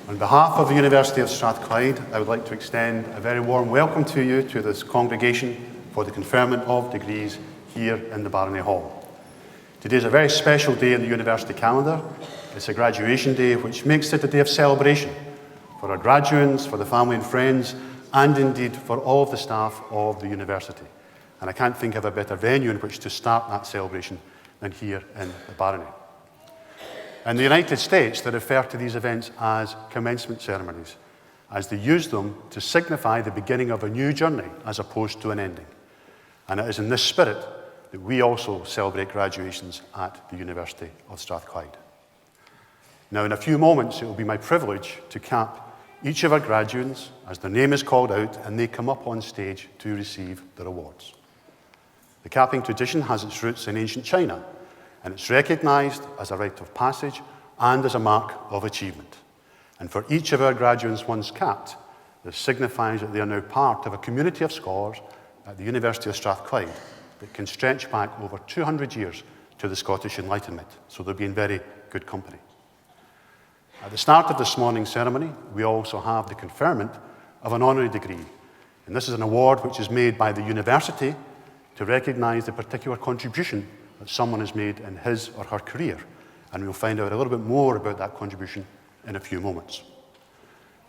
On behalf of the University of Strathclyde, I would like to extend a very warm welcome to you to this congregation for the conferment of degrees here in the Barony Hall. Today is a very special day in the university calendar. It's a graduation day, which makes it a day of celebration for our graduates, for the family and friends, and indeed for all of the staff of the university. And I can't think of a better venue in which to start that celebration than here in the Barony. In the United States, they refer to these events as commencement ceremonies, as they use them to signify the beginning of a new journey as opposed to an ending. And it is in this spirit that we also celebrate graduations at the University of Strathclyde. Now, in a few moments, it will be my privilege to cap each of our graduates as their name is called out and they come up on stage to receive their awards. The capping tradition has its roots in ancient China, and it's recognised as a rite of passage and as a mark of achievement. And for each of our graduates once capped, this signifies that they are now part of a community of scholars at the University of Strathclyde that can stretch back over 200 years to the Scottish Enlightenment, so they'll be in very good company. At the start of this morning's ceremony, we also have the conferment of an honorary degree. And this is an award which is made by the university to recognise the particular contribution that someone has made in his or her career. And we'll find out a little bit more about that contribution in a few moments.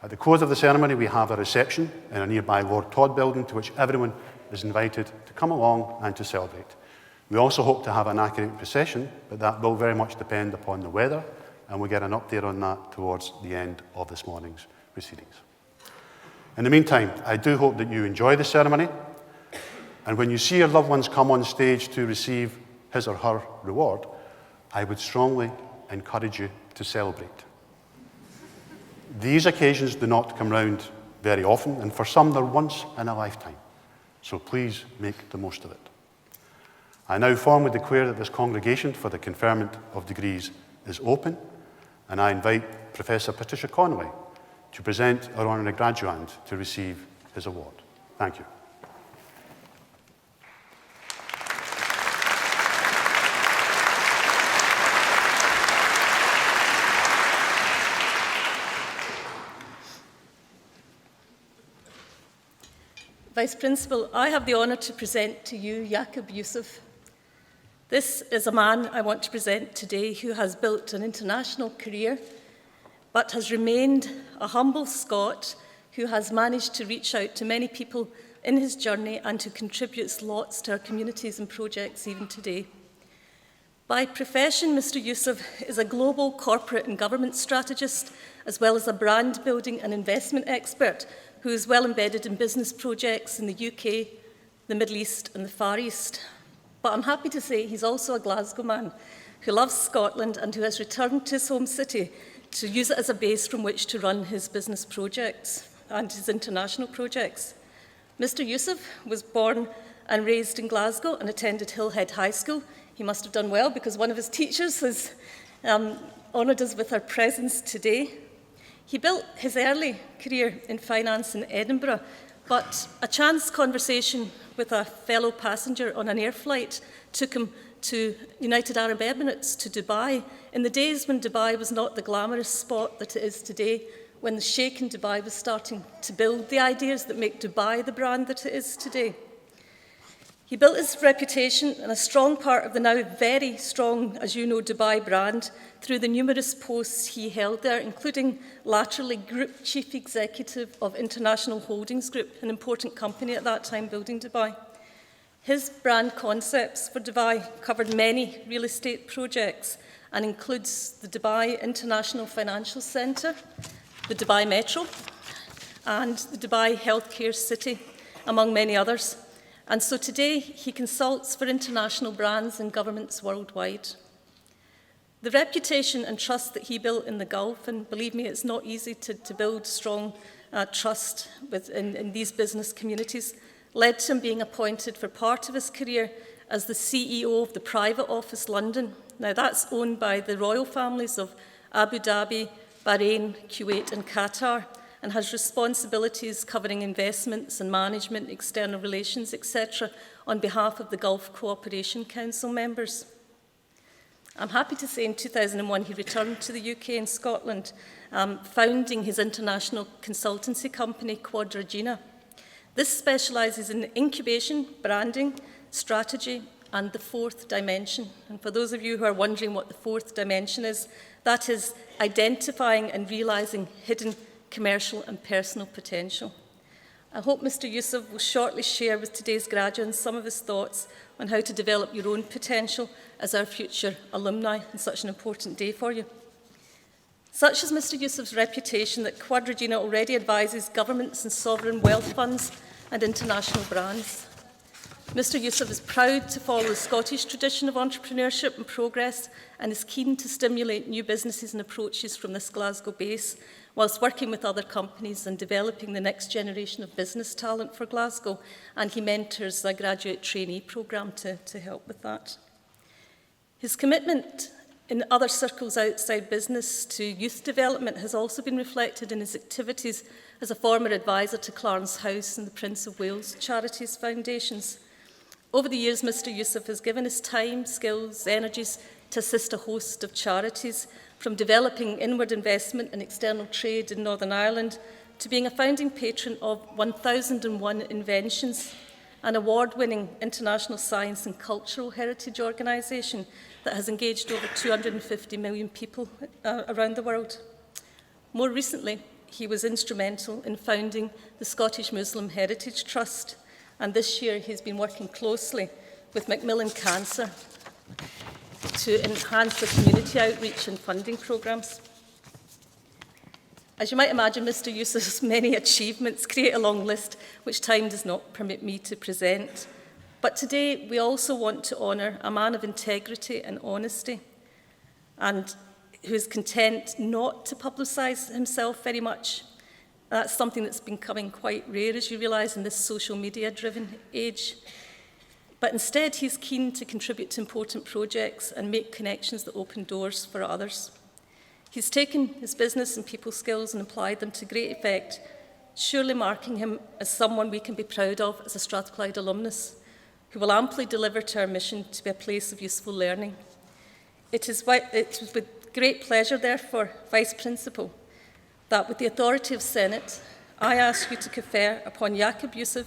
At the close of the ceremony, we have a reception in a nearby Lord Todd building to which everyone is invited to come along and to celebrate. We also hope to have an accurate procession, but that will very much depend upon the weather, and we'll get an update on that towards the end of this morning's proceedings. In the meantime, I do hope that you enjoy the ceremony, and when you see your loved ones come on stage to receive his or her reward, I would strongly encourage you to celebrate. These occasions do not come round very often, and for some they're once in a lifetime. So please make the most of it. I now formally declare that this congregation for the conferment of degrees is open, and I invite Professor Patricia Conway to present our honorary graduand to receive his award. Thank you. Vice Principal, I have the honour to present to you Jakob Yusuf. This is a man I want to present today who has built an international career, but has remained a humble Scot who has managed to reach out to many people in his journey and who contributes lots to our communities and projects even today. By profession, Mr. Yusuf is a global corporate and government strategist, as well as a brand building and investment expert who is well embedded in business projects in the UK, the Middle East and the Far East. But I'm happy to say he's also a Glasgow man who loves Scotland and who has returned to his home city to use it as a base from which to run his business projects and his international projects. Mr. Yusuf was born and raised in Glasgow and attended Hillhead High School. He must have done well because one of his teachers has honoured us with her presence today. He built his early career in finance in Edinburgh, but a chance conversation with a fellow passenger on an air flight took him to United Arab Emirates, to Dubai, in the days when Dubai was not the glamorous spot that it is today, when the Sheikh in Dubai was starting to build the ideas that make Dubai the brand that it is today. He built his reputation and a strong part of the now very strong, as you know, Dubai brand through the numerous posts he held there, including laterally Group Chief Executive of International Holdings Group, an important company at that time building Dubai. His brand concepts for Dubai covered many real estate projects and includes the Dubai International Financial Centre, the Dubai Metro, and the Dubai Healthcare City, among many others. And so today, he consults for international brands and governments worldwide. The reputation and trust that he built in the Gulf, and believe me, it's not easy to build strong trust in these business communities, led to him being appointed for part of his career as the CEO of the Private Office London. Now, that's owned by the royal families of Abu Dhabi, Bahrain, Kuwait, and Qatar, and has responsibilities covering investments and management, external relations, etc., on behalf of the Gulf Cooperation Council members. I'm happy to say in 2001 he returned to the UK and Scotland, founding his international consultancy company, Quadragina. This specialises in incubation, branding, strategy, and the fourth dimension. And for those of you who are wondering what the fourth dimension is, that is identifying and realising hidden commercial and personal potential. I hope Mr. Yusuf will shortly share with today's graduates some of his thoughts on how to develop your own potential as our future alumni on such an important day for you. Such is Mr. Yusuf's reputation that Quadragina already advises governments and sovereign wealth funds and international brands. Mr. Yusuf is proud to follow the Scottish tradition of entrepreneurship and progress and is keen to stimulate new businesses and approaches from this Glasgow base, whilst working with other companies and developing the next generation of business talent for Glasgow, and he mentors a graduate trainee programme to help with that. His commitment in other circles outside business to youth development has also been reflected in his activities as a former advisor to Clarence House and the Prince of Wales Charities Foundations. Over the years, Mr. Yusuf has given his time, skills, energies to assist a host of charities, from developing inward investment and external trade in Northern Ireland to being a founding patron of 1001 Inventions, an award-winning international science and cultural heritage organisation that has engaged over 250 million people around the world. More recently, he was instrumental in founding the Scottish Muslim Heritage Trust, and this year he's been working closely with Macmillan Cancer to enhance the community outreach and funding programmes. As you might imagine, Mr. Yusuf's many achievements create a long list which time does not permit me to present. But today we also want to honour a man of integrity and honesty, and who is content not to publicise himself very much. That's something that's becoming quite rare, as you realise, in this social media-driven age. But instead, he's keen to contribute to important projects and make connections that open doors for others. He's taken his business and people skills and applied them to great effect, surely marking him as someone we can be proud of as a Strathclyde alumnus, who will amply deliver to our mission to be a place of useful learning. It is with great pleasure, therefore, Vice Principal, that with the authority of Senate, I ask you to confer upon Jakob Yusuf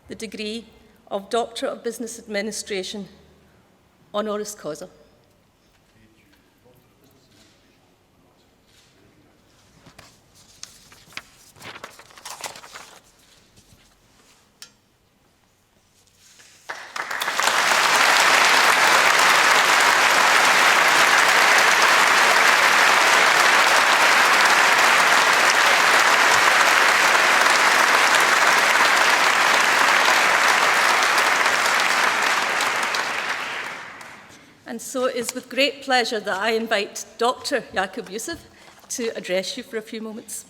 the degree of Doctor of Business Administration, honoris causa. And so it is with great pleasure that I invite Dr. Jakob Yusuf to address you for a few moments.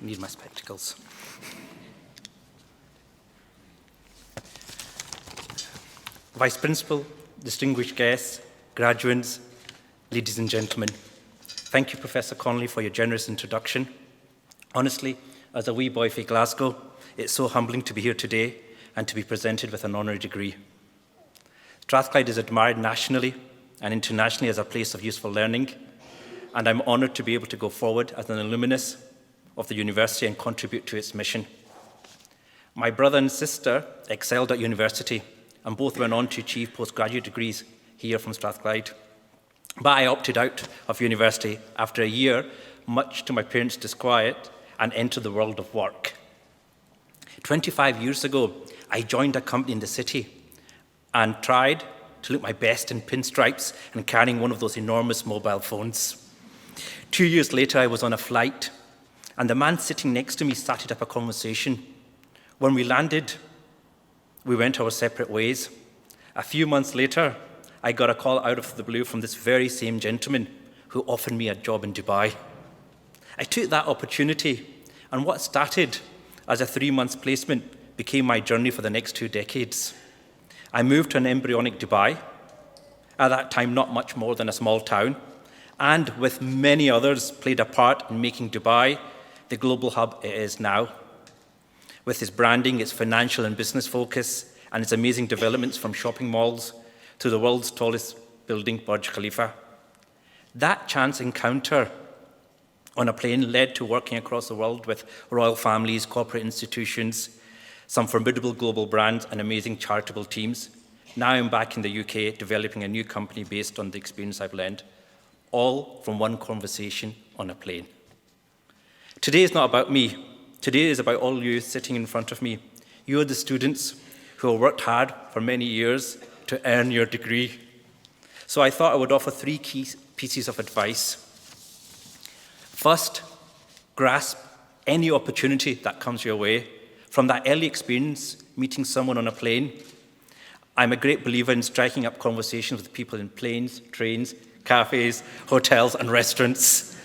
I need my spectacles. Vice Principal, distinguished guests, graduates, ladies and gentlemen. Thank you, Professor Connolly, for your generous introduction. Honestly, as a wee boy from Glasgow, it's so humbling to be here today and to be presented with an honorary degree. Strathclyde is admired nationally and internationally as a place of useful learning, and I'm honoured to be able to go forward as an alumnus of the university and contribute to its mission. My brother and sister excelled at university and both went on to achieve postgraduate degrees here from Strathclyde. But I opted out of university after a year, much to my parents' disquiet, and entered the world of work. 25 years ago, I joined a company in the city and tried to look my best in pinstripes and carrying one of those enormous mobile phones. 2 years later, I was on a flight, and the man sitting next to me started up a conversation. When we landed, we went our separate ways. A few months later, I got a call out of the blue from this very same gentleman who offered me a job in Dubai. I took that opportunity, and what started as a 3-month placement became my journey for the next 2 decades. I moved to an embryonic Dubai, at that time not much more than a small town, and with many others played a part in making Dubai the global hub it is now, with its branding, its financial and business focus, and its amazing developments from shopping malls to the world's tallest building, Burj Khalifa. That chance encounter on a plane led to working across the world with royal families, corporate institutions, some formidable global brands and amazing charitable teams. Now I'm back in the UK developing a new company based on the experience I've learned, all from one conversation on a plane. Today is not about me. Today is about all you sitting in front of me. You are the students who have worked hard for many years to earn your degree. So I thought I would offer 3 key pieces of advice. First, grasp any opportunity that comes your way. From that early experience, meeting someone on a plane, I'm a great believer in striking up conversations with people in planes, trains, cafes, hotels, and restaurants.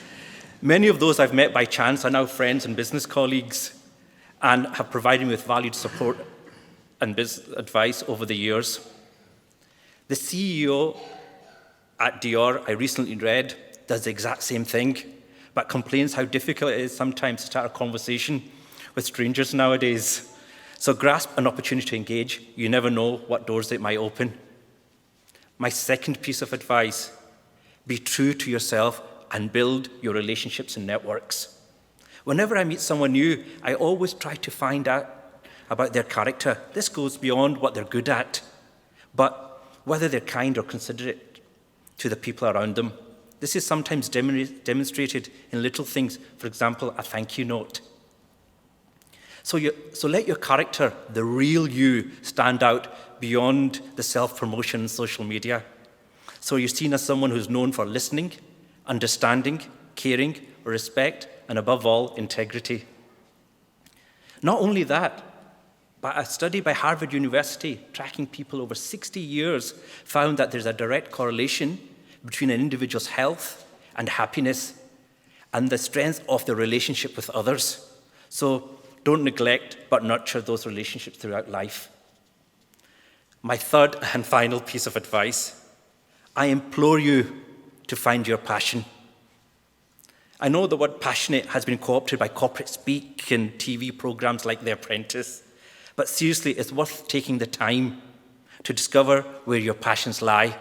Many of those I've met by chance are now friends and business colleagues and have provided me with valued support and advice over the years. The CEO at Dior, I recently read, does the exact same thing, but complains how difficult it is sometimes to start a conversation with strangers nowadays. So grasp an opportunity to engage. You never know what doors it might open. My second piece of advice, be true to yourself and build your relationships and networks. Whenever I meet someone new, I always try to find out about their character. This goes beyond what they're good at, but whether they're kind or considerate to the people around them. This is sometimes demonstrated in little things, for example, a thank you note. So let your character, the real you, stand out beyond the self-promotion in social media. So you're seen as someone who's known for listening, understanding, caring, respect, and above all, integrity. Not only that, but a study by Harvard University, tracking people over 60 years, found that there's a direct correlation between an individual's health and happiness and the strength of the relationship with others. So don't neglect but nurture those relationships throughout life. My third and final piece of advice, I implore you to find your passion. I know the word passionate has been co-opted by corporate speak and TV programs like The Apprentice, but seriously, it's worth taking the time to discover where your passions lie.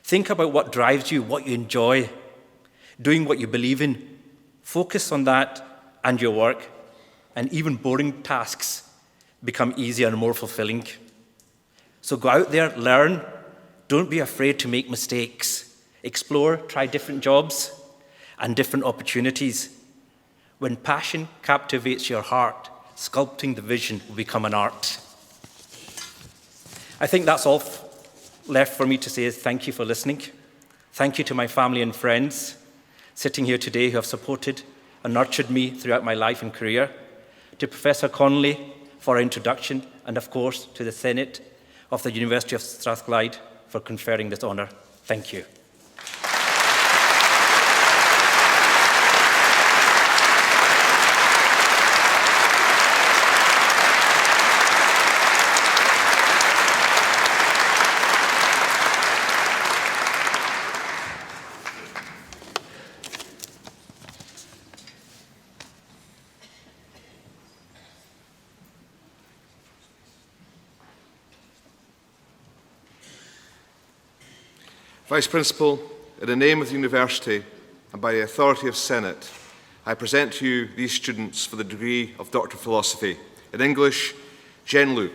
Think about what drives you, what you enjoy, doing what you believe in. Focus on that and your work, and even boring tasks become easier and more fulfilling. So go out there, learn. Don't be afraid to make mistakes. Explore, try different jobs and different opportunities. When passion captivates your heart, sculpting the vision will become an art. I think that's all left for me to say is thank you for listening. Thank you to my family and friends sitting here today who have supported and nurtured me throughout my life and career. To Professor Connolly for our introduction, and of course to the Senate of the University of Strathclyde for conferring this honour. Thank you. Vice Principal, in the name of the University and by the authority of Senate, I present to you these students for the degree of Doctor of Philosophy. In English, Jen Lu.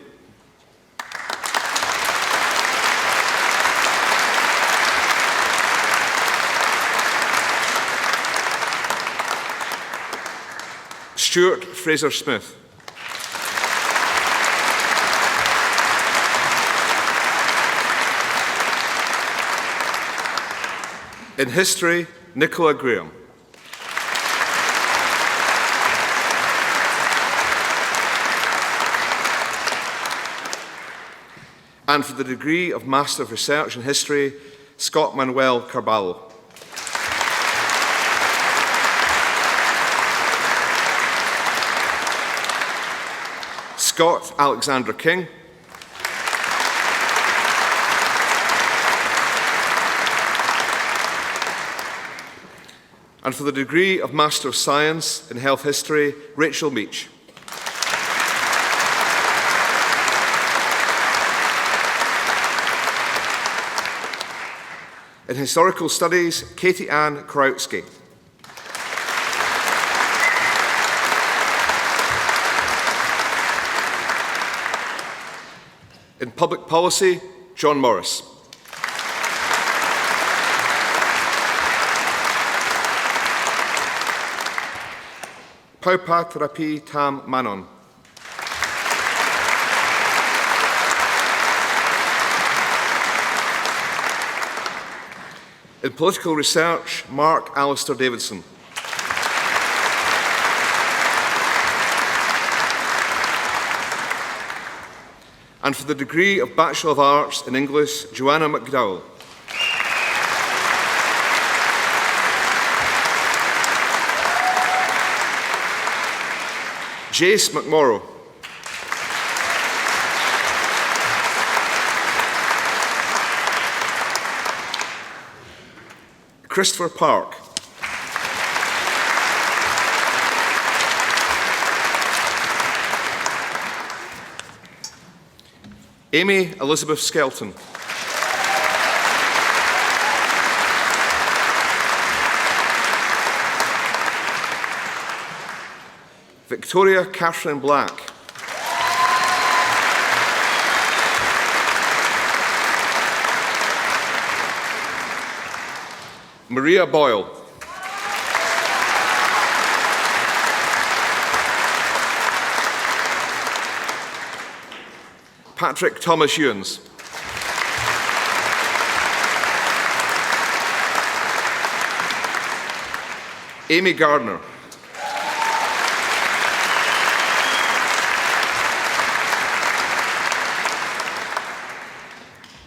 Stuart Fraser Smith. In history, Nicola Graham. And for the degree of Master of Research in History, Scott Manuel Carballo. Scott Alexandra King. And for the degree of Master of Science in Health History, Rachel Meach. In Historical Studies, Katie Ann Krautsky. In Public Policy, John Morris. Paupatrapi Tam Manon. In Political Research, Mark Alistair Davidson. And for the degree of Bachelor of Arts in English, Joanna McDowell. Jace McMorrow. Christopher Park. Amy Elizabeth Skelton. Victoria Catherine Black. Maria Boyle. Patrick Thomas Ewens. Amy Gardner.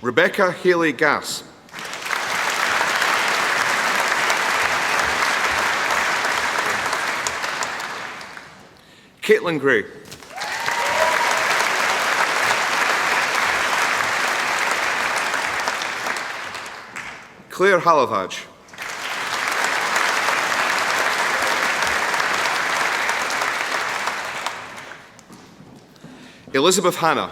Rebecca Haley Gass. Caitlin Gray. Claire Halavage. Elizabeth Hanna.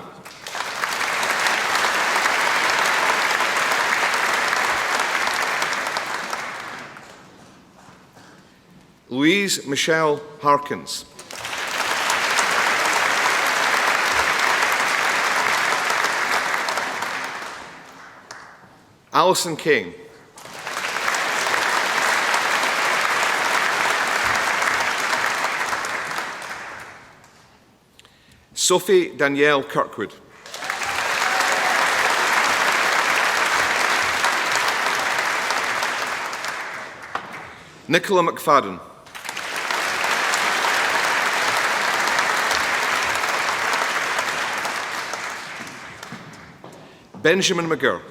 Louise Michelle Harkins. Alison King. Sophie Danielle Kirkwood. Nicola McFadden. Benjamin McGurr.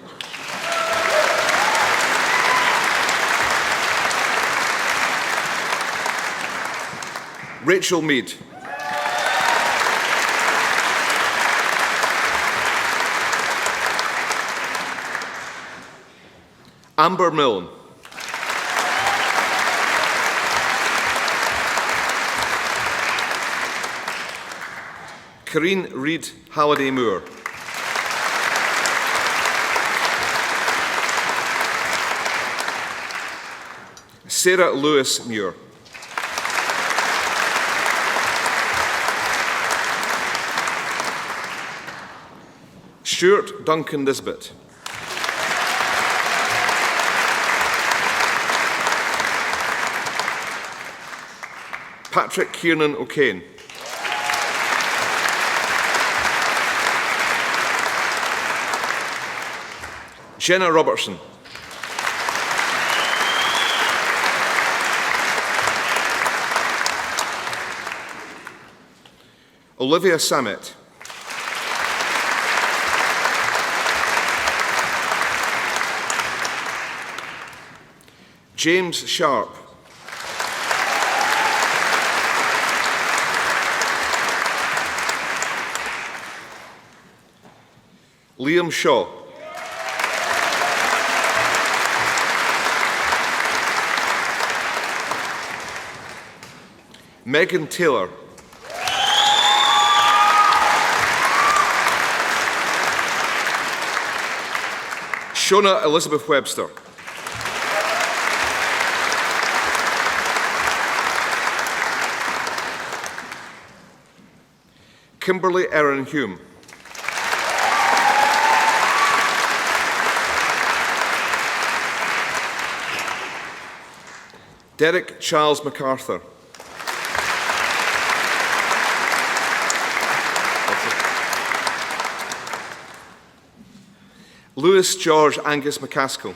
Rachel Mead. Amber Milne. Corrine Reid Halliday Moore. Sarah Lewis Muir. Stuart Duncan Nisbet. Patrick Kiernan O'Kane. Jenna Robertson. Olivia Samet. James Sharp. Liam Shaw. Megan Taylor. Shona Elizabeth Webster. Kimberly Erin Hume. Derek Charles MacArthur. Lewis George Angus McCaskill.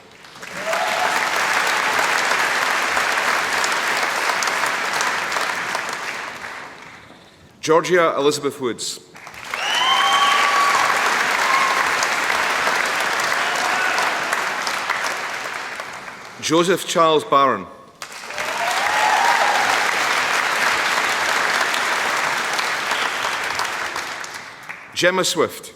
Georgia Elizabeth Woods. Joseph Charles Barron. Gemma Swift.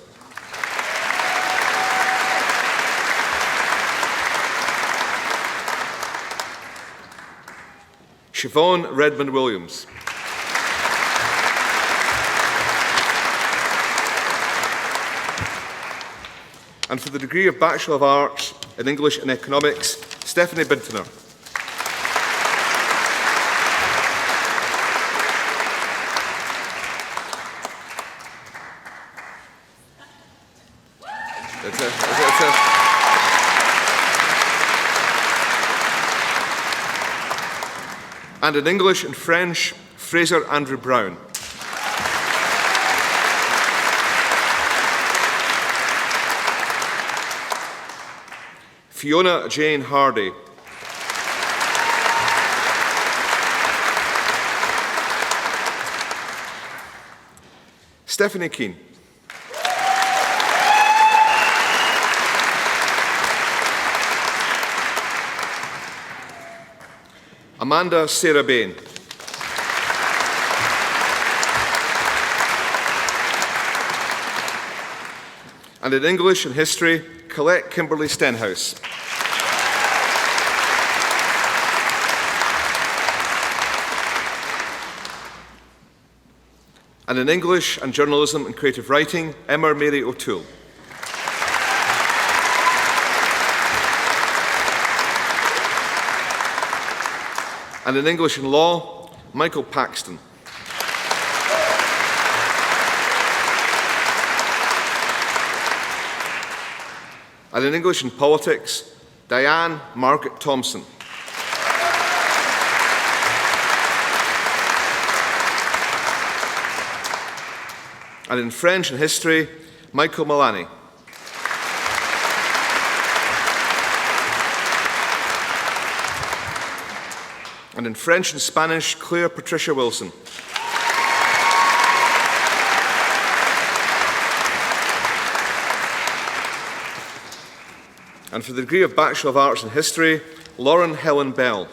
Siobhan Redmond Williams. And for the degree of Bachelor of Arts in English and Economics, Stephanie Bintner. And in English and French, Fraser Andrew Brown. Fiona Jane Hardy. Stephanie Keane. Amanda Sarah Bain. And in English and History, Colette Kimberly Stenhouse. And in English and Journalism and Creative Writing, Emma Mary O'Toole. And in English and Law, Michael Paxton. And in English and Politics, Diane Margaret Thompson. And in French and History, Michael Malani. And in French and Spanish, Claire Patricia Wilson. And for the degree of Bachelor of Arts in History, Lauren Helen Bell.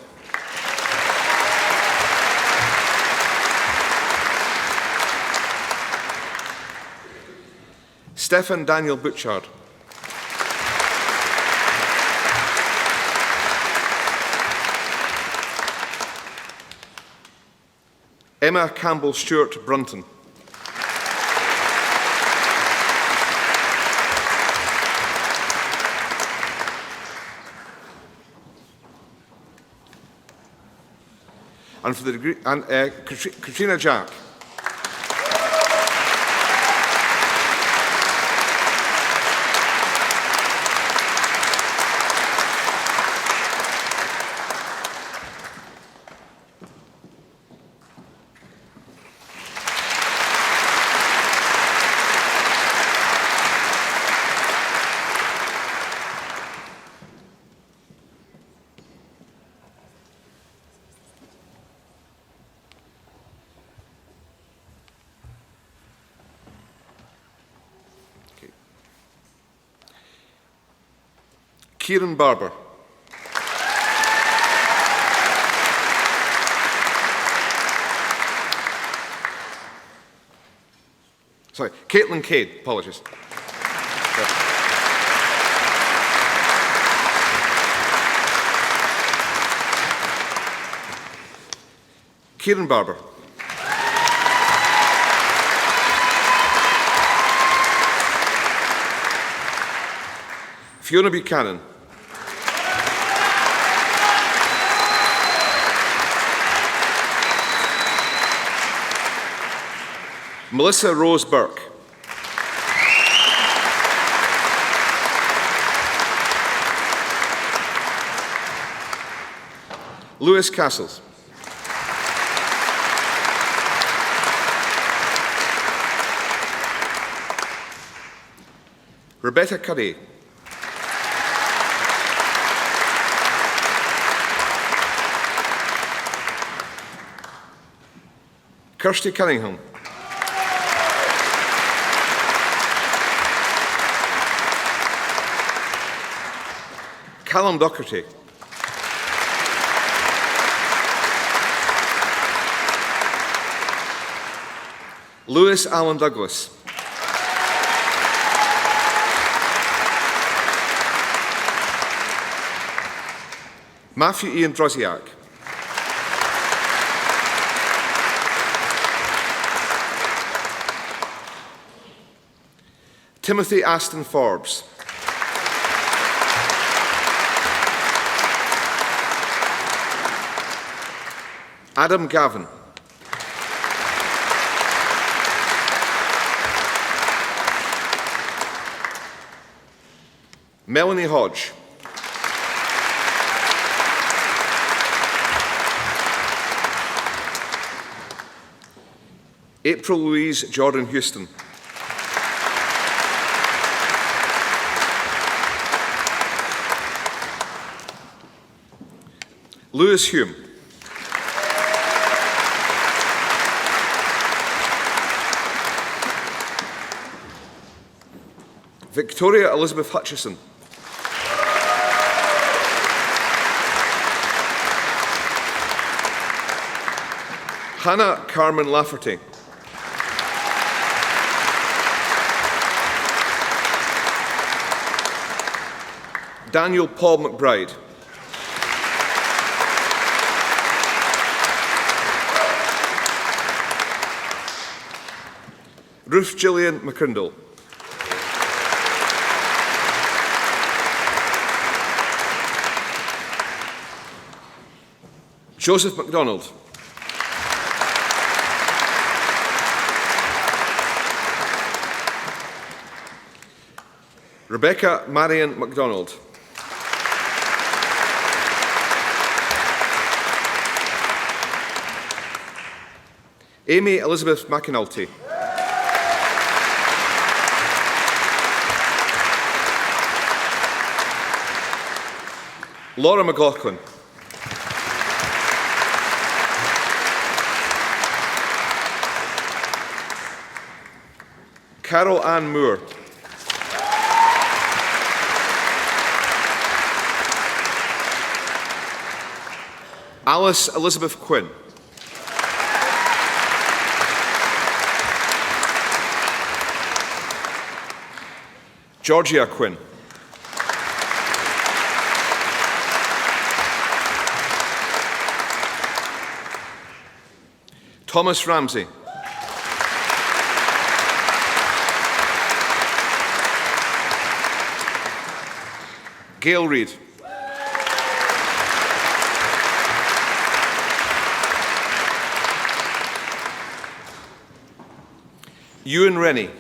Stefan Daniel Butchard. Emma Campbell Stewart Brunton. And for the degree, Katrina Jack. Kieran Barber. Sorry, Caitlin Cade, apologies. Kieran Barber. Fiona Buchanan. Melissa Rose Burke. Lewis Castles. Rebecca Curry. Kirsty Cunningham. Callum Docherty. Lewis Allen Douglas. Matthew Ian Drosiak. Timothy Aston Forbes. Adam Gavin. Melanie Hodge. April Louise Jordan Houston. Lewis Hume. Victoria Elizabeth Hutchison. Hannah Carmen Lafferty. Daniel Paul McBride. Ruth Gillian McCrindle. Joseph MacDonald. Rebecca Marion MacDonald. Amy Elizabeth McAnulty. Laura McLaughlin. Carol Ann Moore. Alice Elizabeth Quinn. Georgia Quinn. Thomas Ramsey. Gail Reid. Ewan Rennie.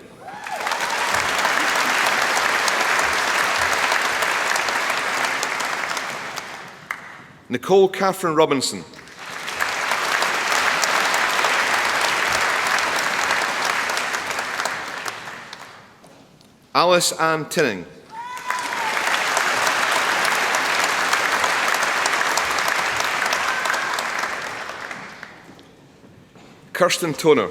Nicole Catherine Robinson. Alice Ann Tinning. Kirsten Toner.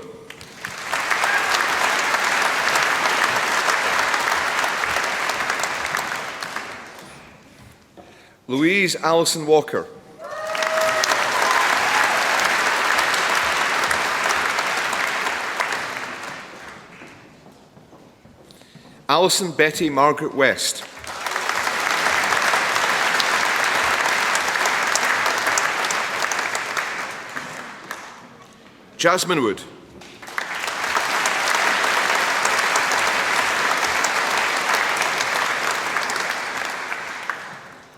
Louise Allison Walker. Alison Betty Margaret West. Jasmine Wood.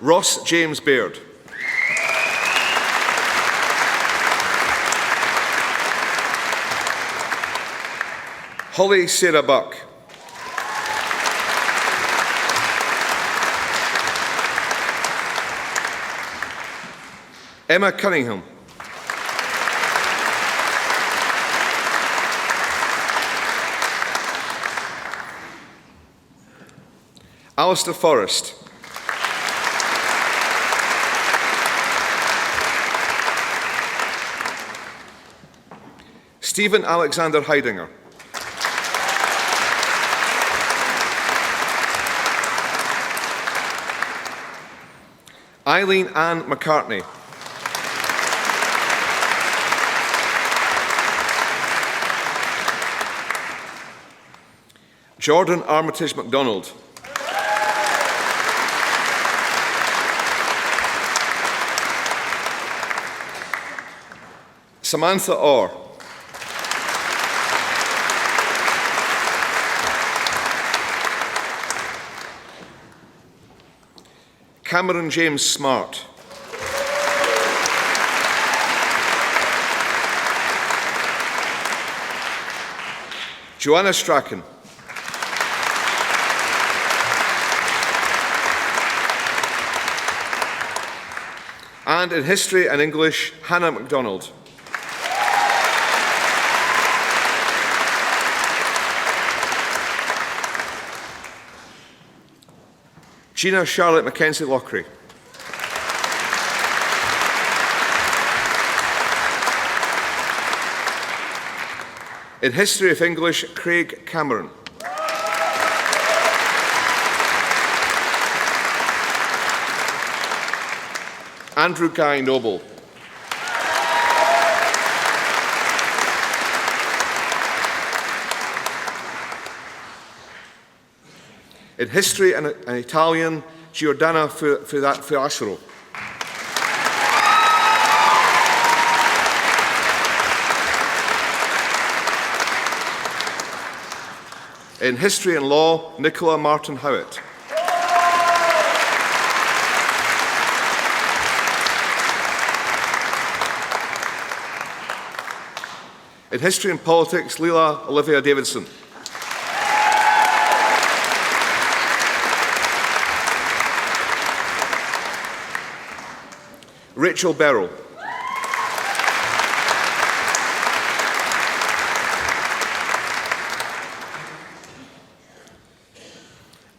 Ross James Baird. Holly Sarah Buck. Emma Cunningham. Alistair Forrest. Stephen Alexander Heidinger. Eileen Ann McCartney. Jordan Armitage MacDonald. Samantha Orr. Cameron James Smart. Joanna Strachan. And in History and English, Hannah MacDonald. Gina Charlotte Mackenzie Lockery. In History of English, Craig Cameron. Andrew Guy Noble. In History and Italian, Giordana Fiasro. In History and Law, Nicola Martin Howitt. In History and Politics, Leila Olivia Davidson. Rachel Berrell.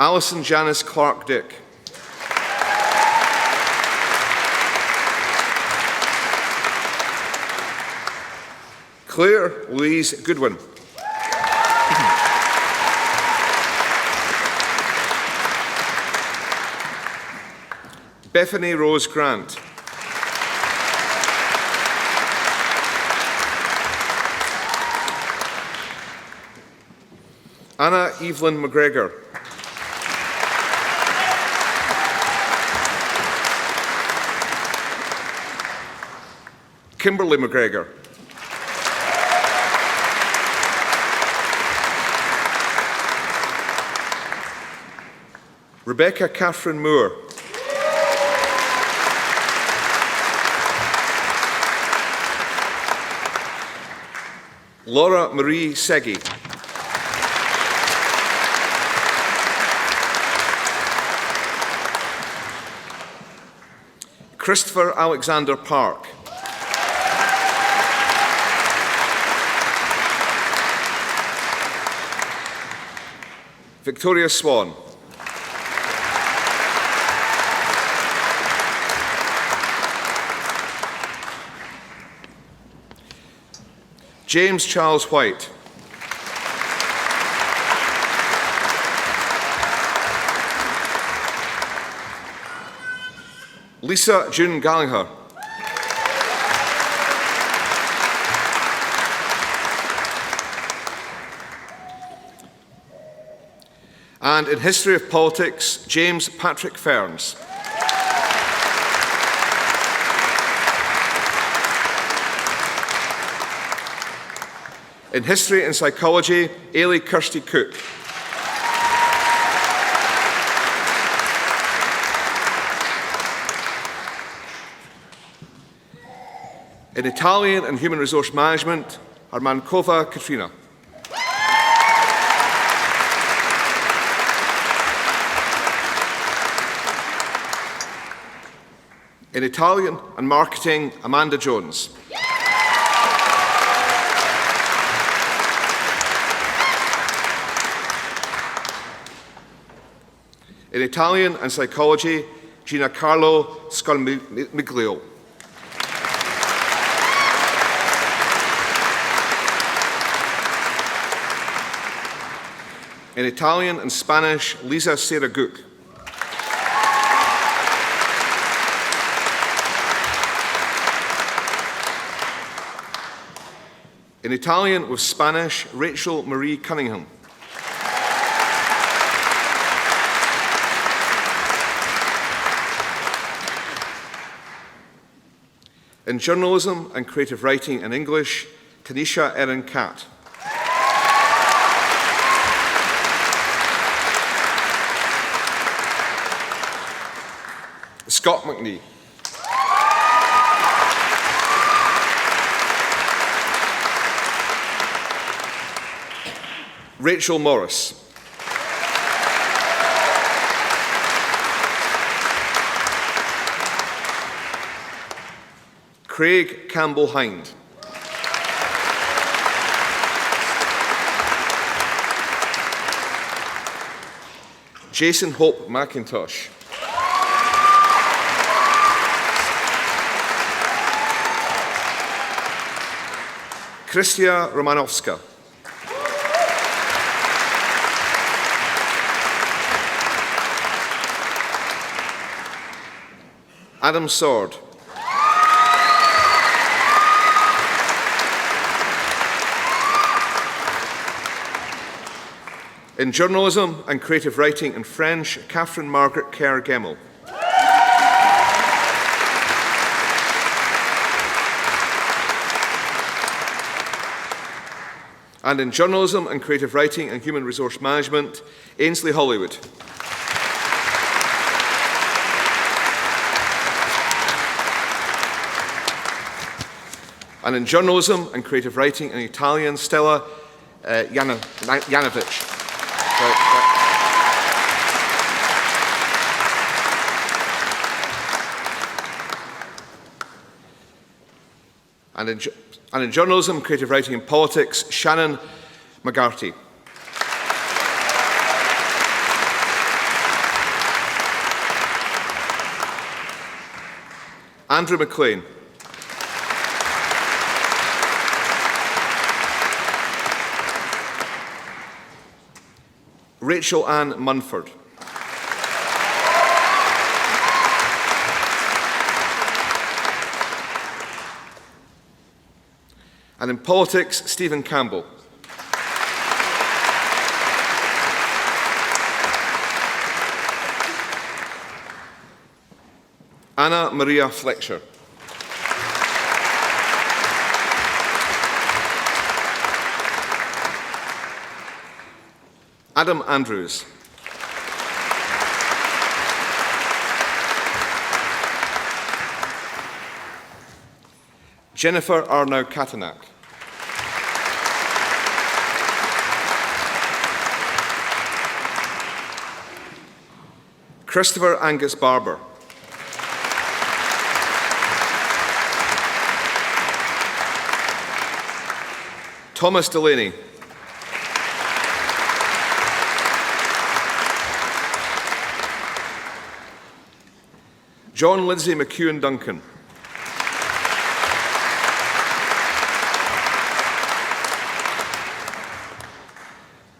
Alison Janice Clark Dick. Claire Louise Goodwin. Bethany Rose Grant. Anna Evelyn MacGregor. Kimberly MacGregor. Rebecca Catherine Moore. Laura Marie Seggy. Christopher Alexander Park. Victoria Swan. James Charles White. Lisa June Gallagher. And in History of Politics, James Patrick Ferns. In History and Psychology, Ailey Kirsty Cook. In Italian and Human Resource Management, Armankova Katrina. In Italian and Marketing, Amanda Jones. In Italian and Psychology, Giancarlo Scarmiglio. In Italian and Spanish, Lisa Seraguc. In Italian with Spanish, Rachel Marie Cunningham. In Journalism and Creative Writing in English, Tanisha Erin Catt. Scott McNee. Rachel Morris. Craig Campbell-Hind. Jason Hope McIntosh. Krystia Romanowska. Adam Sword. In Journalism and Creative Writing in French, Catherine Margaret Kerr-Gemmell. And in Journalism and Creative Writing and Human Resource Management, Ainsley Hollywood. And in Journalism and Creative Writing in Italian, Stella Janovic. And in Journalism, Creative Writing and Politics, Shannon McGarty. Andrew McLean. Rachel Ann Munford. And in Politics, Stephen Campbell. Anna Maria Fletcher. Adam Andrews. Jennifer Arnaud-Katanak. Christopher Angus Barber. Thomas Delaney. John Lindsay McEwen Duncan.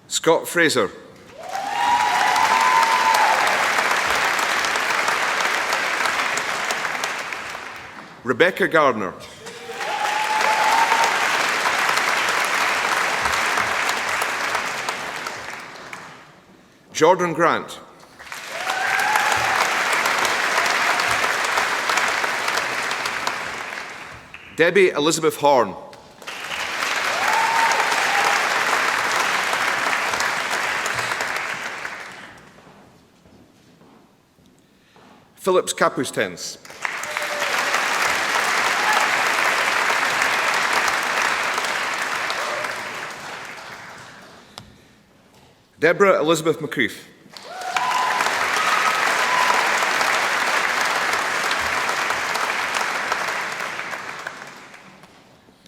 Scott Fraser. Rebecca Gardner. Jordan Grant. Debbie Elizabeth Horn. Phillips Kapustens. Deborah Elizabeth McCreef.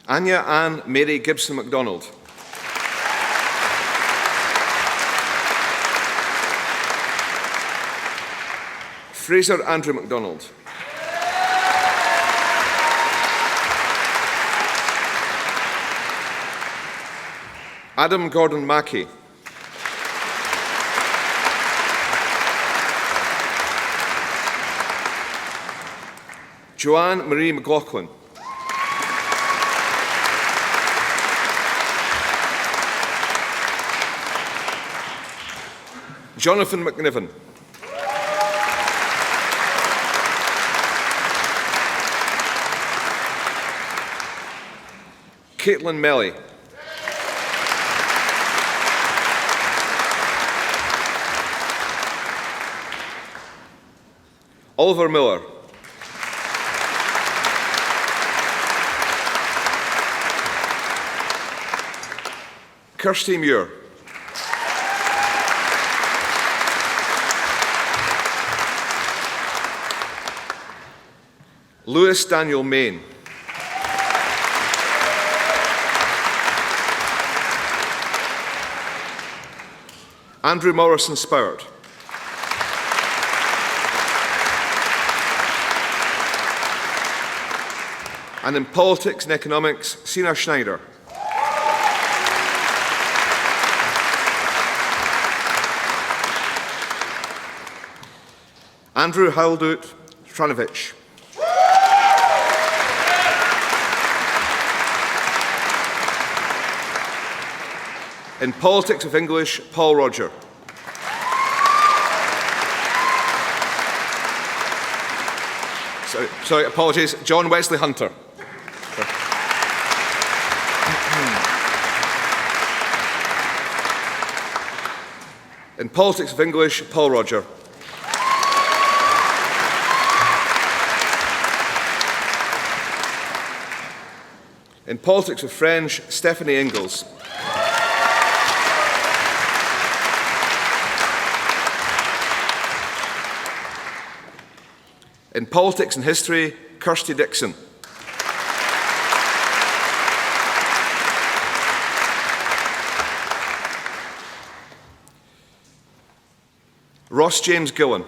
Anya Ann Mary Gibson MacDonald. Fraser Andrew MacDonald. Adam Gordon Mackey. Joanne Marie McLaughlin. Jonathan McNiven. Caitlin Melly. Oliver Miller. Kirsty Muir. Lewis Daniel Main. Andrew Morrison Spowart. And in politics and economics, Sina Schneider. Andrew Haldut Stranovich. In politics of English, Paul Roger. Sorry, apologies, John Wesley Hunter. In politics of English, Paul Roger. In politics of French, Stephanie Ingalls. In politics and history, Kirsty Dixon. Ross James Gillen.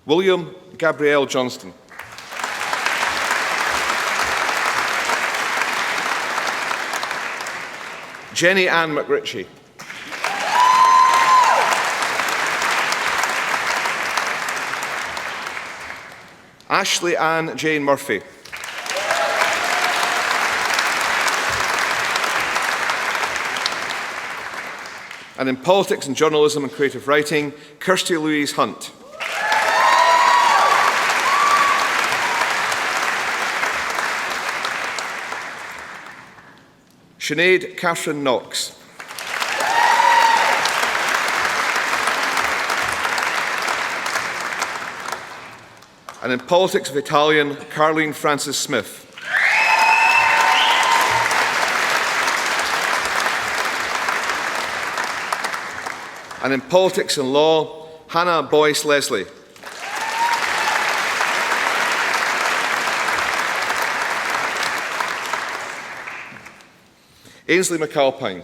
William Gabrielle Johnston. Jenny Ann McRitchie. Ashley Ann Jane Murphy. And in politics and journalism and creative writing, Kirsty Louise Hunt. Sinead Catherine Knox. And in politics of Italian, Caroline Francis Smith. And in politics and law, Hannah Boyce Leslie. Ainsley McAlpine.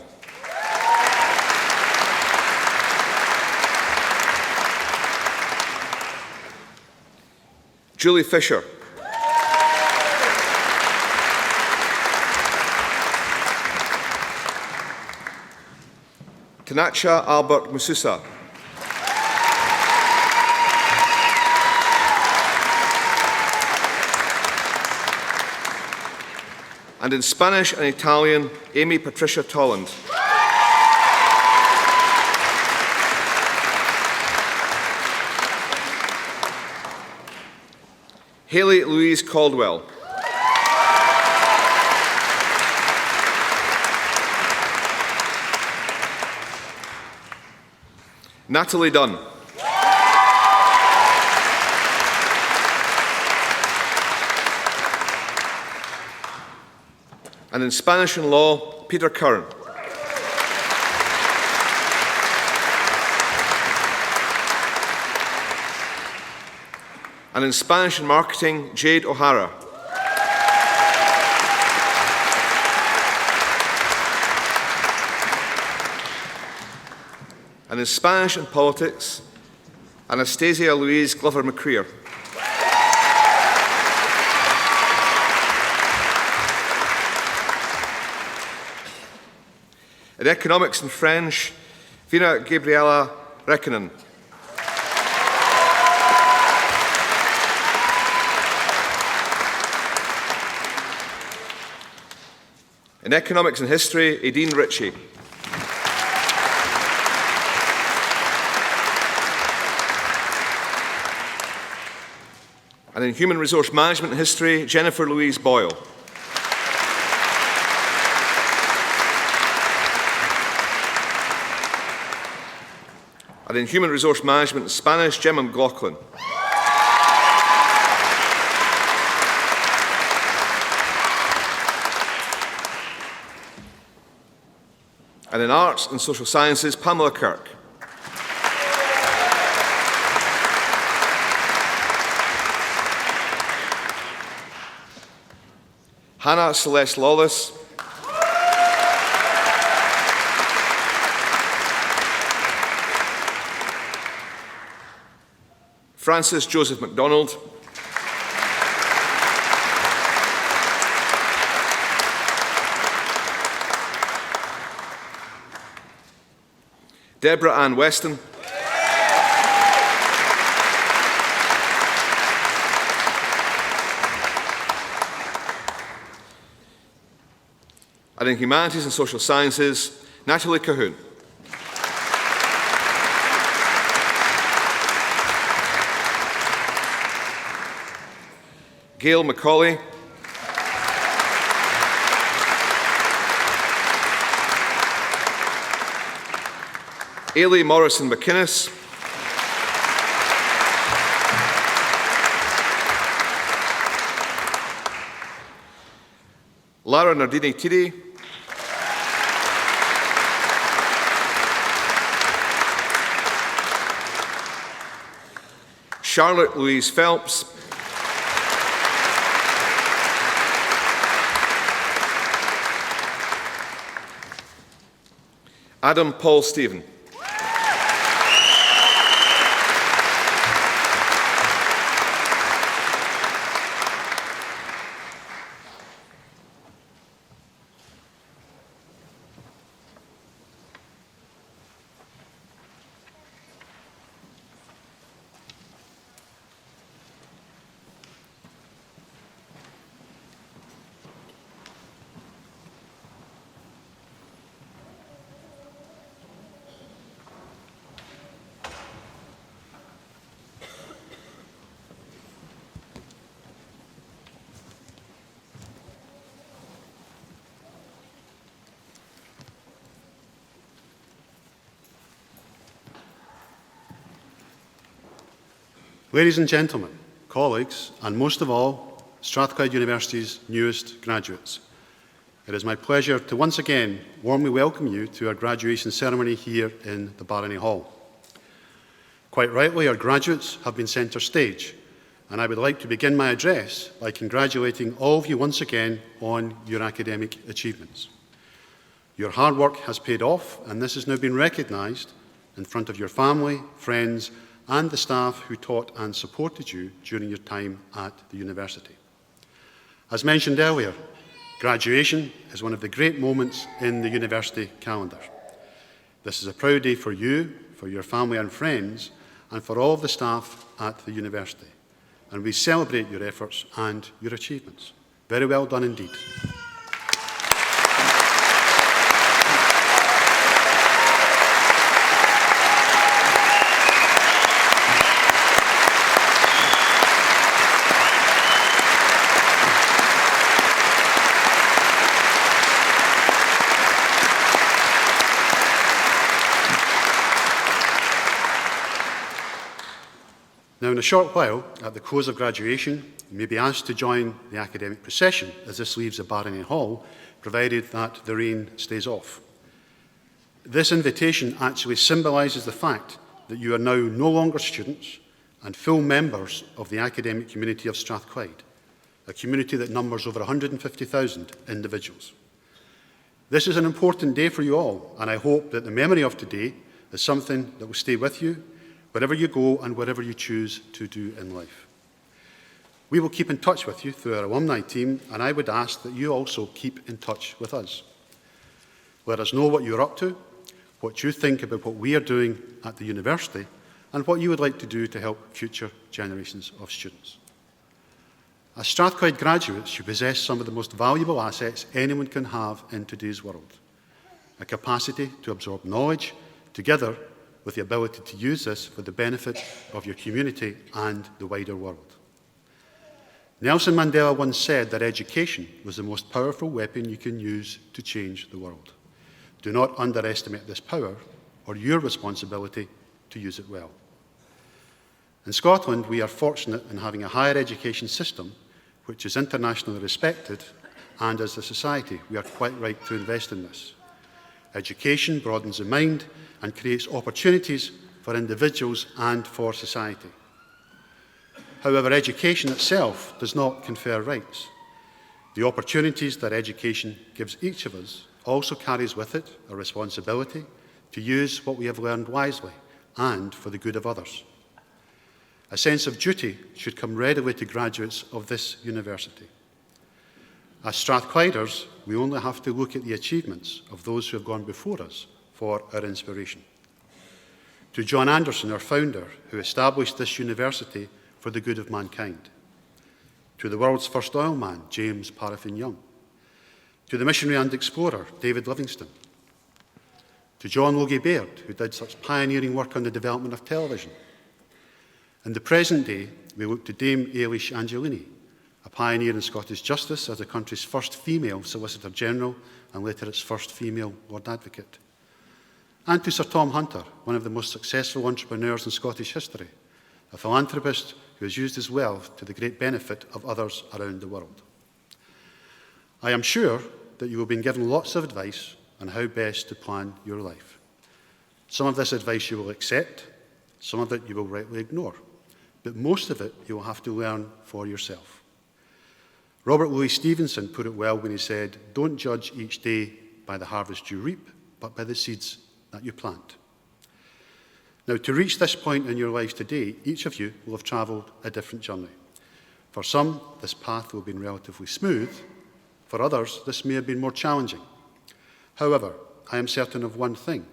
Julie Fisher. Tanacha Albert Mususa. And in Spanish and Italian, Amy Patricia Tolland. Haley Louise Caldwell. Natalie Dunn. And in Spanish and Law, Peter Curran. And in Spanish and Marketing, Jade O'Hara. And in Spanish and Politics, Anastasia Louise Glover McCreer. In Economics and French, Vina Gabriela Rekkonen. In Economics and History, Aideen Ritchie. And in Human Resource Management and History, Jennifer Louise Boyle. And in Human Resource Management and Spanish, Gemma McLaughlin. And in Arts and Social Sciences, Pamela Kirk. Hannah Celeste Lawless. Francis Joseph MacDonald. Deborah Ann Weston. And in Humanities and Social Sciences, Natalie Cahoon. Gail McCauley. Ailey Morrison McInnes. Lara Nardini Tiri. Charlotte Louise Phelps. Adam Paul Stephen. Ladies and gentlemen, colleagues, and most of all, Strathclyde University's newest graduates, it is my pleasure to once again warmly welcome you to our graduation ceremony here in the Barony Hall. Quite rightly, our graduates have been centre stage, and I would like to begin my address by congratulating all of you once again on your academic achievements. Your hard work has paid off, and this has now been recognised in front of your family, friends, and the staff who taught and supported you during your time at the university. As mentioned earlier, graduation is one of the great moments in the university calendar. This is a proud day for you, for your family and friends, and for all of the staff at the university. And we celebrate your efforts and your achievements. Very well done indeed. Now, in a short while, at the close of graduation, you may be asked to join the academic procession as this leaves the Barony Hall, provided that the rain stays off. This invitation actually symbolises the fact that you are now no longer students and full members of the academic community of Strathclyde, a community that numbers over 150,000 individuals. This is an important day for you all, and I hope that the memory of today is something that will stay with you wherever you go and whatever you choose to do in life. We will keep in touch with you through our alumni team, and I would ask that you also keep in touch with us. Let us know what you're up to, what you think about what we are doing at the university, and what you would like to do to help future generations of students. As Strathclyde graduates, you possess some of the most valuable assets anyone can have in today's world: a capacity to absorb knowledge, together with the ability to use this for the benefit of your community and the wider world. Nelson Mandela once said that education was the most powerful weapon you can use to change the world. Do not underestimate this power or your responsibility to use it well. In Scotland, we are fortunate in having a higher education system which is internationally respected, and as a society, we are quite right to invest in this. Education broadens the mind and creates opportunities for individuals and for society. However, education itself does not confer rights. The opportunities that education gives each of us also carries with it a responsibility to use what we have learned wisely and for the good of others. A sense of duty should come readily to graduates of this university. As Strathclyders, we only have to look at the achievements of those who have gone before us for our inspiration. To John Anderson, our founder, who established this university for the good of mankind. To the world's first oil man, James Paraffin Young. To the missionary and explorer, David Livingstone. To John Logie Baird, who did such pioneering work on the development of television. In the present day, we look to Dame Eilish Angelini, a pioneer in Scottish justice as the country's first female Solicitor General and later its first female Lord Advocate. And to Sir Tom Hunter, one of the most successful entrepreneurs in Scottish history, a philanthropist who has used his wealth to the great benefit of others around the world. I am sure that you have been given lots of advice on how best to plan your life. Some of this advice you will accept, some of it you will rightly ignore, but most of it you will have to learn for yourself. Robert Louis Stevenson put it well when he said, "Don't judge each day by the harvest you reap, but by the seeds that you plant." Now, to reach this point in your lives today, each of you will have travelled a different journey. For some, this path will have been relatively smooth. For others, this may have been more challenging. However, I am certain of one thing,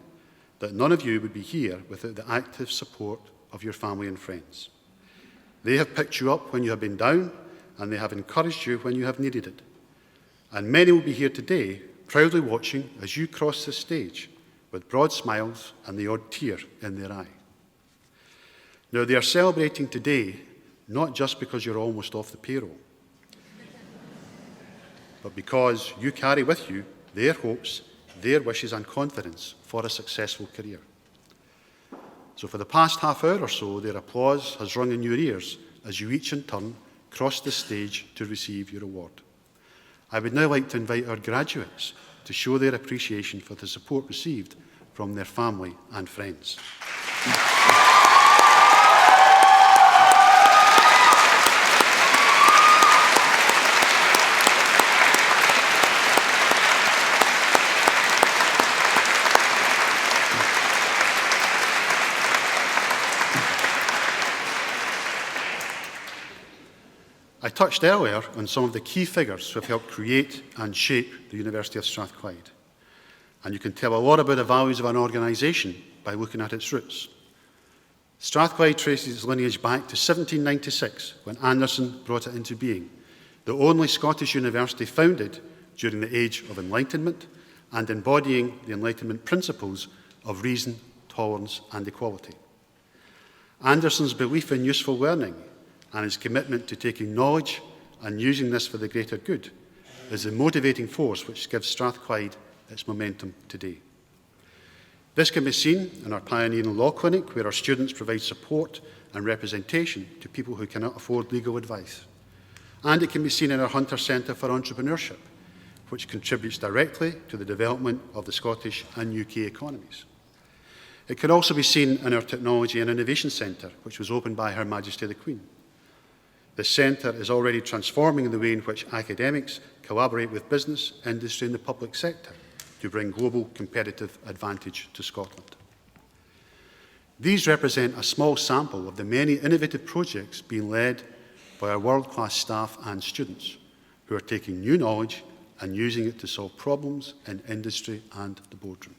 that none of you would be here without the active support of your family and friends. They have picked you up when you have been down, and they have encouraged you when you have needed it. And many will be here today, proudly watching as you cross this stage, with broad smiles and the odd tear in their eye. Now, they are celebrating today not just because you're almost off the payroll, but because you carry with you their hopes, their wishes and confidence for a successful career. So for the past half hour or so, their applause has rung in your ears as you each in turn cross the stage to receive your award. I would now like to invite our graduates to show their appreciation for the support received from their family and friends. I touched earlier on some of the key figures who have helped create and shape the University of Strathclyde. And you can tell a lot about the values of an organisation by looking at its roots. Strathclyde traces its lineage back to 1796, when Anderson brought it into being, the only Scottish university founded during the Age of Enlightenment and embodying the Enlightenment principles of reason, tolerance and equality. Anderson's belief in useful learning and his commitment to taking knowledge and using this for the greater good is the motivating force which gives Strathclyde its momentum today. This can be seen in our pioneering law clinic, where our students provide support and representation to people who cannot afford legal advice. And it can be seen in our Hunter Centre for Entrepreneurship, which contributes directly to the development of the Scottish and UK economies. It can also be seen in our Technology and Innovation Centre, which was opened by Her Majesty the Queen. This centre is already transforming the way in which academics collaborate with business, industry and the public sector to bring global competitive advantage to Scotland. These represent a small sample of the many innovative projects being led by our world-class staff and students who are taking new knowledge and using it to solve problems in industry and the boardroom.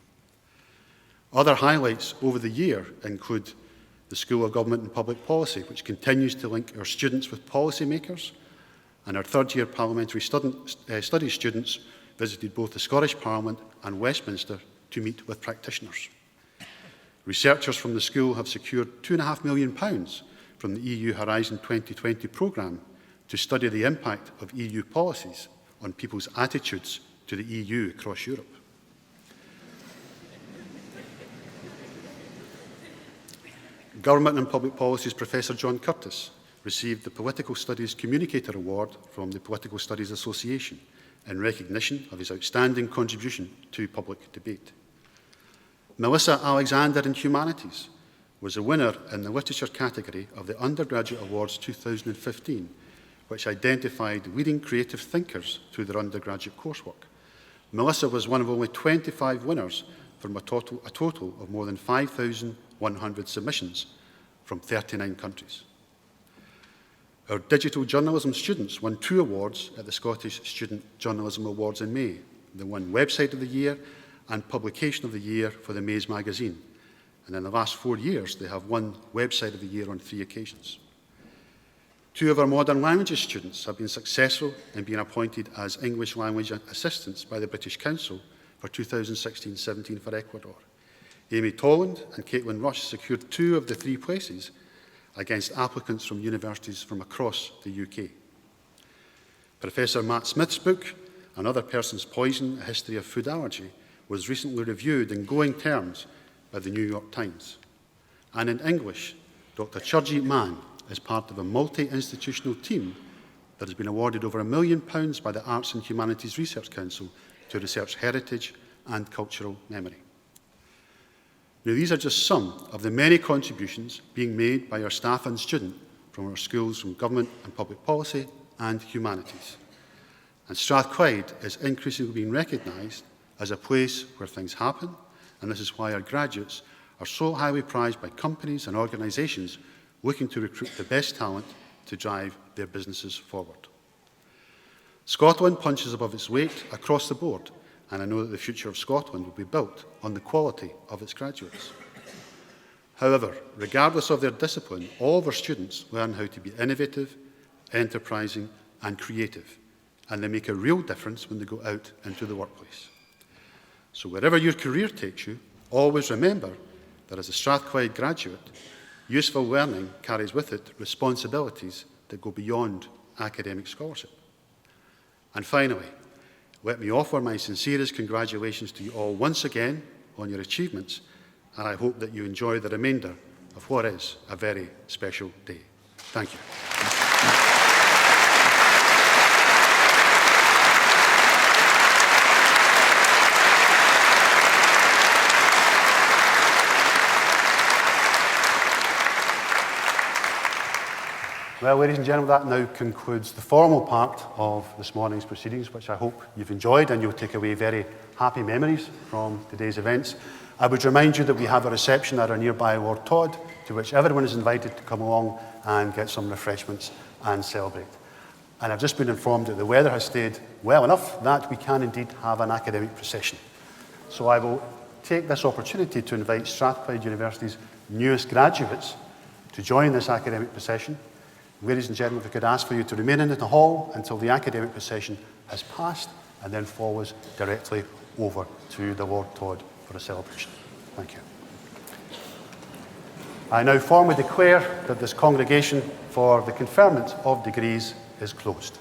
Other highlights over the year include the School of Government and Public Policy, which continues to link our students with policymakers, and our third-year parliamentary studies students visited both the Scottish Parliament and Westminster to meet with practitioners. Researchers from the school have secured £2.5 million from the EU Horizon 2020 programme to study the impact of EU policies on people's attitudes to the EU across Europe. Government and Public Policy's Professor John Curtis received the Political Studies Communicator Award from the Political Studies Association in recognition of his outstanding contribution to public debate. Melissa Alexander in Humanities was a winner in the Literature category of the Undergraduate Awards 2015, which identified leading creative thinkers through their undergraduate coursework. Melissa was one of only 25 winners from a total of more than 5,100 submissions from 39 countries. Our digital journalism students won 2 awards at the Scottish Student Journalism Awards in May. They won Website of the Year and Publication of the Year for the Maze magazine. And in the last 4 years, they have won Website of the Year on 3 occasions. 2 of our modern languages students have been successful in being appointed as English language assistants by the British Council for 2016-17 for Ecuador. Amy Toland and Caitlin Rush secured 2 of the 3 places against applicants from universities from across the UK. Professor Matt Smith's book, Another Person's Poison, A History of Food Allergy, was recently reviewed in glowing terms by the New York Times. And in English, Dr. Churjit Mann is part of a multi-institutional team that has been awarded over £1 million by the Arts and Humanities Research Council to research heritage and cultural memory. Now, these are just some of the many contributions being made by our staff and students from our schools from Government and Public Policy and Humanities. And Strathclyde is increasingly being recognised as a place where things happen, and this is why our graduates are so highly prized by companies and organisations looking to recruit the best talent to drive their businesses forward. Scotland punches above its weight across the board, and I know that the future of Scotland will be built on the quality of its graduates. However, regardless of their discipline, all of our students learn how to be innovative, enterprising and creative, and they make a real difference when they go out into the workplace. So wherever your career takes you, always remember that as a Strathclyde graduate, useful learning carries with it responsibilities that go beyond academic scholarship. And finally, let me offer my sincerest congratulations to you all once again on your achievements, and I hope that you enjoy the remainder of what is a very special day. Thank you. Well, ladies and gentlemen, that now concludes the formal part of this morning's proceedings, which I hope you've enjoyed and you'll take away very happy memories from today's events. I would remind you that we have a reception at our nearby Lord Todd, to which everyone is invited to come along and get some refreshments and celebrate. And I've just been informed that the weather has stayed well enough that we can indeed have an academic procession. So I will take this opportunity to invite Strathclyde University's newest graduates to join this academic procession. Ladies and gentlemen, if I could ask for you to remain in the hall until the academic procession has passed and then follows directly over to the Lord Todd for a celebration. Thank you. I now formally declare that this congregation for the conferment of degrees is closed.